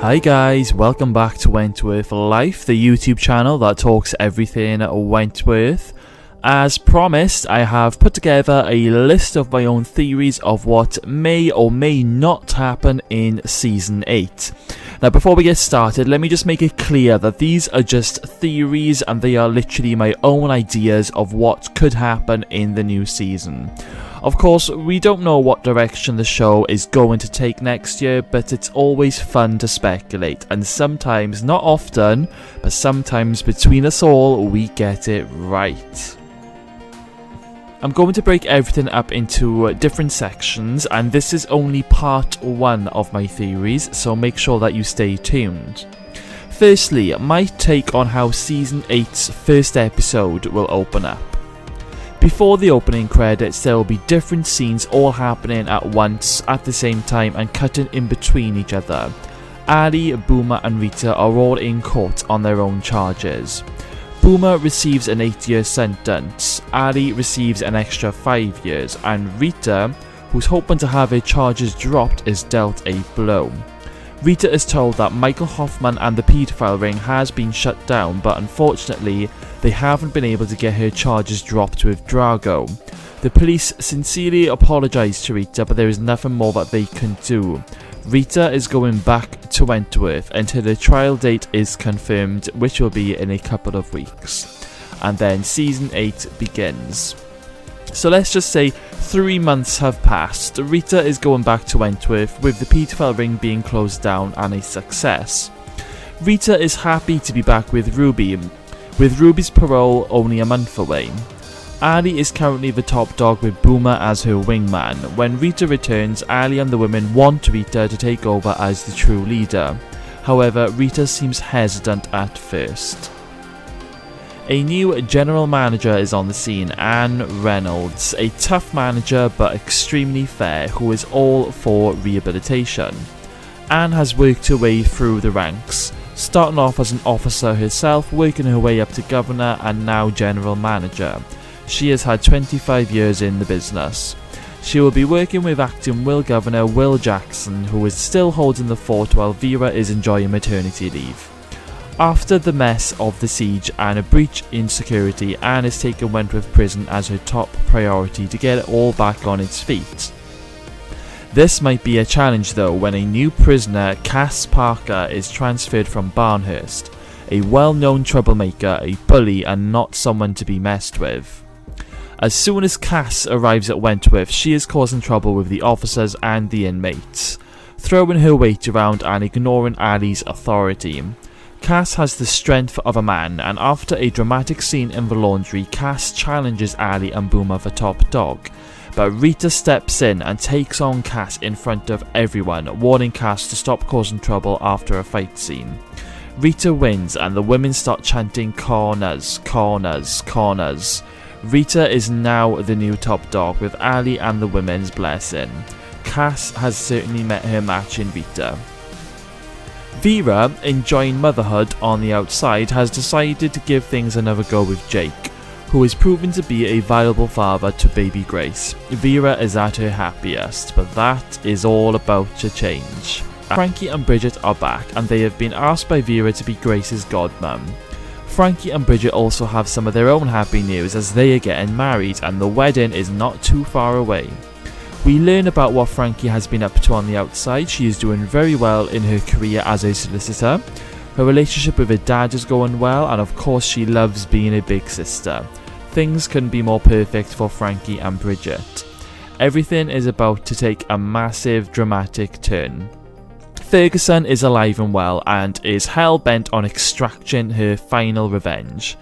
Hi guys, welcome back to Wentworth Life, the YouTube channel that talks everything Wentworth. As promised, I have put together a list of my own theories of what may or may not happen in Season 8. Now before we get started, let me just make it clear that these are just theories and they are literally my own ideas of what could happen in the new season. Of course, we don't know what direction the show is going to take next year, but it's always fun to speculate, and sometimes, not often, but sometimes between us all, we get it right. I'm going to break everything up into different sections, and this is only part 1 of my theories, so make sure that you stay tuned. Firstly, my take on how Season 8's first episode will open up. Before the opening credits, there will be different scenes all happening at once at the same time and cutting in between each other. Ali, Boomer and Rita are all in court on their own charges. Boomer receives an 8-year sentence, Ali receives an extra 5 years, and Rita, who's hoping to have her charges dropped, is dealt a blow. Rita is told that Michael Hoffman and the paedophile ring has been shut down, but unfortunately they haven't been able to get her charges dropped with Drago. The police sincerely apologise to Rita, but there is nothing more that they can do. Rita is going back to Wentworth until the trial date is confirmed, which will be in a couple of weeks. And then Season 8 begins. So let's just say 3 months have passed. Rita is going back to Wentworth with the paedophile ring being closed down and a success. Rita is happy to be back with Ruby, with Ruby's parole only a month away. Ali is currently the top dog with Boomer as her wingman. When Rita returns, Ali and the women want Rita to take over as the true leader. However, Rita seems hesitant at first. A new general manager is on the scene, Anne Reynolds, a tough manager but extremely fair who is all for rehabilitation. Anne has worked her way through the ranks, starting off as an officer herself, working her way up to governor and now general manager. She has had 25 years in the business. She will be working with acting Will Governor Will Jackson, who is still holding the fort while Vera is enjoying maternity leave. After the mess of the siege and a breach in security, Anne is taking Wentworth Prison as her top priority to get it all back on its feet. This might be a challenge though when a new prisoner, Cass Parker, is transferred from Barnhurst, a well-known troublemaker, a bully and not someone to be messed with. As soon as Cass arrives at Wentworth, she is causing trouble with the officers and the inmates, throwing her weight around and ignoring Ali's authority. Cass has the strength of a man, and after a dramatic scene in the laundry, Cass challenges Ali and Boomer for top dog. But Rita steps in and takes on Cass in front of everyone, warning Cass to stop causing trouble after a fight scene. Rita wins and the women start chanting corners, corners, corners. Rita is now the new top dog with Ali and the women's blessing. Cass has certainly met her match in Rita. Vera, enjoying motherhood on the outside, has decided to give things another go with Jake, who is proven to be a viable father to baby Grace. Vera is at her happiest, but that is all about to change. Frankie and Bridget are back, and they have been asked by Vera to be Grace's godmum. Frankie and Bridget also have some of their own happy news as they are getting married, and the wedding is not too far away. We learn about what Frankie has been up to on the outside. She is doing very well in her career as a solicitor. Her relationship with her dad is going well, and of course she loves being a big sister. Things couldn't be more perfect for Frankie and Bridget. Everything is about to take a massive dramatic turn. Ferguson is alive and well and is hell-bent on extracting her final revenge.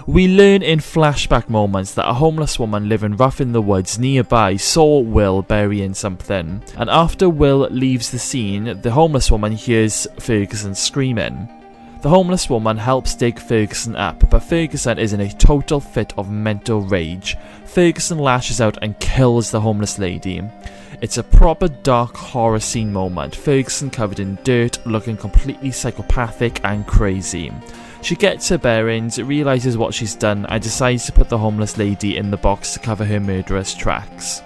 We learn in flashback moments that a homeless woman living rough in the woods nearby saw Will burying something, and after Will leaves the scene, the homeless woman hears Ferguson screaming. The homeless woman helps dig Ferguson up, but Ferguson is in a total fit of mental rage. Ferguson lashes out and kills the homeless lady. It's a proper dark horror scene moment, Ferguson covered in dirt, looking completely psychopathic and crazy. She gets her bearings, realises what she's done and decides to put the homeless lady in the box to cover her murderous tracks.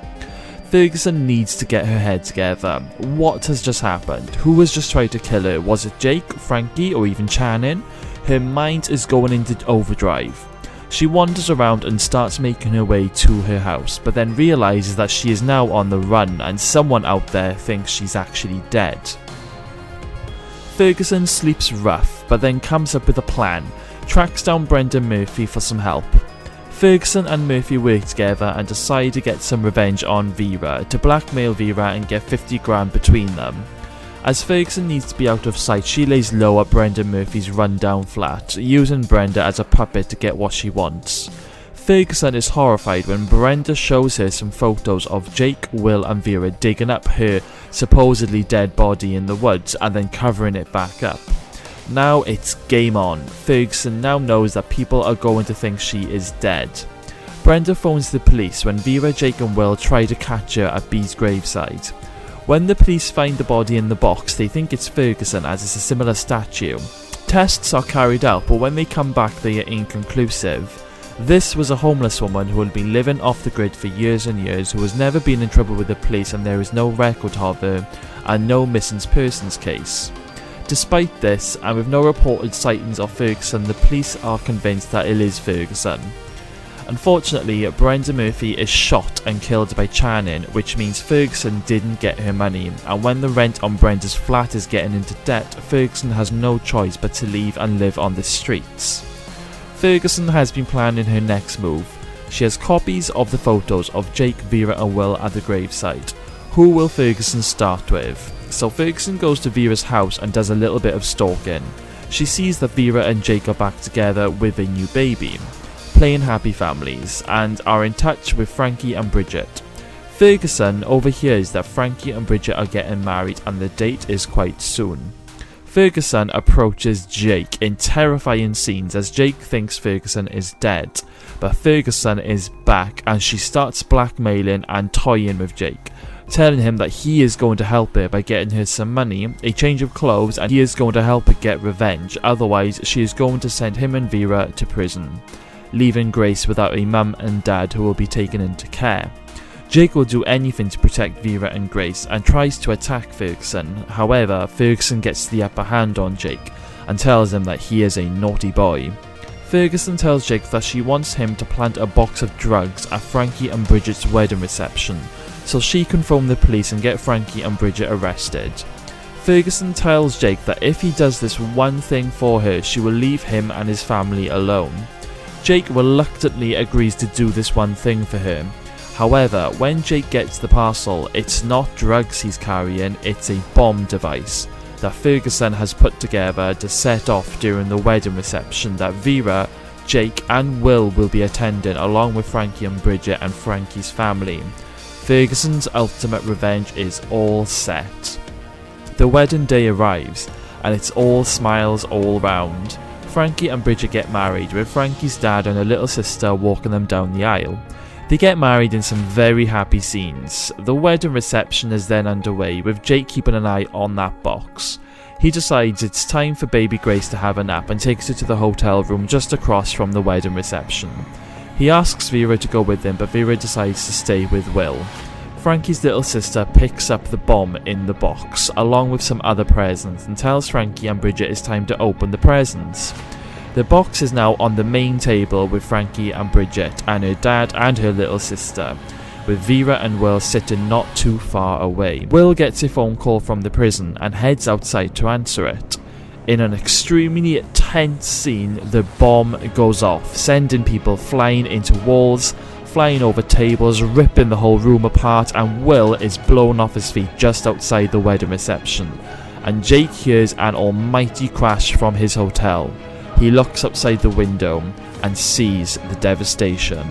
Ferguson needs to get her head together. What has just happened? Who has just tried to kill her? Was it Jake, Frankie, or even Channing? Her mind is going into overdrive. She wanders around and starts making her way to her house, but then realises that she is now on the run and someone out there thinks she's actually dead. Ferguson sleeps rough, but then comes up with a plan, tracks down Brenda Murphy for some help. Ferguson and Murphy work together and decide to get some revenge on Vera, to blackmail Vera and get 50 grand between them. As Ferguson needs to be out of sight, she lays low at Brenda Murphy's rundown flat, using Brenda as a puppet to get what she wants. Ferguson is horrified when Brenda shows her some photos of Jake, Will and Vera digging up her supposedly dead body in the woods and then covering it back up. Now it's game on. Ferguson now knows that people are going to think she is dead. Brenda phones the police when Vera, Jake and Will try to catch her at Bee's graveside. When the police find the body in the box, they think it's Ferguson as it's a similar statue. Tests are carried out, but when they come back they are inconclusive. This was a homeless woman who had been living off the grid for years and years, who has never been in trouble with the police, and there is no record of her and no missing persons case. Despite this, and with no reported sightings of Ferguson, the police are convinced that it is Ferguson. Unfortunately, Brenda Murphy is shot and killed by Channing, which means Ferguson didn't get her money, and when the rent on Brenda's flat is getting into debt, Ferguson has no choice but to leave and live on the streets. Ferguson has been planning her next move. She has copies of the photos of Jake, Vera and Will at the gravesite. Who will Ferguson start with? So Ferguson goes to Vera's house and does a little bit of stalking. She sees that Vera and Jake are back together with a new baby, playing happy families, and are in touch with Frankie and Bridget. Ferguson overhears that Frankie and Bridget are getting married and the date is quite soon. Ferguson approaches Jake in terrifying scenes as Jake thinks Ferguson is dead, but Ferguson is back and she starts blackmailing and toying with Jake, telling him that he is going to help her by getting her some money, a change of clothes, and he is going to help her get revenge, otherwise she is going to send him and Vera to prison, leaving Grace without a mum and dad who will be taken into care. Jake will do anything to protect Vera and Grace and tries to attack Ferguson. However, Ferguson gets the upper hand on Jake and tells him that he is a naughty boy. Ferguson tells Jake that she wants him to plant a box of drugs at Frankie and Bridget's wedding reception, so she can phone the police and get Frankie and Bridget arrested. Ferguson tells Jake that if he does this one thing for her, she will leave him and his family alone. Jake reluctantly agrees to do this one thing for her. However, when Jake gets the parcel, it's not drugs he's carrying, it's a bomb device that Ferguson has put together to set off during the wedding reception that Vera, Jake and Will be attending along with Frankie and Bridget and Frankie's family. Ferguson's ultimate revenge is all set. The wedding day arrives and it's all smiles all round. Frankie and Bridget get married with Frankie's dad and her little sister walking them down the aisle. They get married in some very happy scenes. The wedding reception is then underway with Jake keeping an eye on that box. He decides it's time for baby Grace to have a nap and takes her to the hotel room just across from the wedding reception. He asks Vera to go with him, but Vera decides to stay with Will. Frankie's little sister picks up the bomb in the box along with some other presents and tells Frankie and Bridget it's time to open the presents. The box is now on the main table with Frankie and Bridget and her dad and her little sister, with Vera and Will sitting not too far away. Will gets a phone call from the prison and heads outside to answer it. In an extremely tense scene, the bomb goes off, sending people flying into walls, flying over tables, ripping the whole room apart, and Will is blown off his feet just outside the wedding reception. And Jake hears an almighty crash from his hotel. He looks outside the window and sees the devastation.